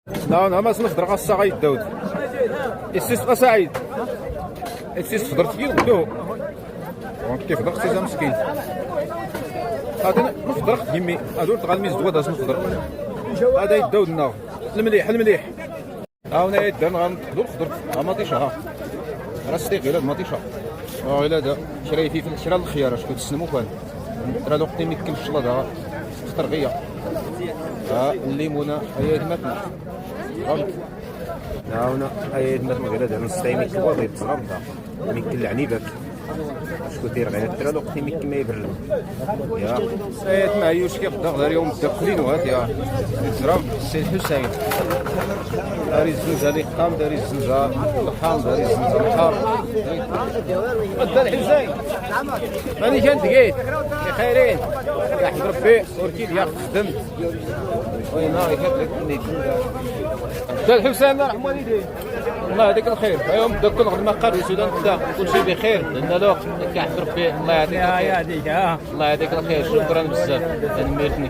لا انا ما سنفضر غا غايد داود السيس سعيد السيس فضرت فيه ودو كيف ضغط سيزا مسكين هذا نفضر يمي هذول تغالميز دواد هاز نفضر هذا يداود لنا المليح المليح ها هنا يدار نغنقدو خضر مطيشه ها راه صديقي هذا مطيشه ها الا دا شرا فلفل شرا الخيار اش كنت تسلمو كان ترى الوقت ما يمكنش الشلاضه خطر غيا ها الليمونه هي دمتنا ها هنا هي دمتنا غير هذا نستعمل كبار غير تصرمطه يمكن العنيبك شكون داير غير ترى الوقت يمكن ما يبرد يا سيد معيوش كيقدر غير يوم الدخلين وهات يا زرام السيد حسين داري الزنزه اللي قام داري الزنزه الحام داري الزنزه الحار الدار حسين ماني كان دقيت بخيرين يحمد ربي وركيد يا خدمت وين ناري كتلك مني الدار حسين الله يرحم والديه الله يعطيك الخير اليوم بدا كل ما قال السودان بدا كل شيء بخير لان الوقت كيحمد ربي الله يعطيك الخير الله يعطيك الخير شكرا بزاف انا ميرتني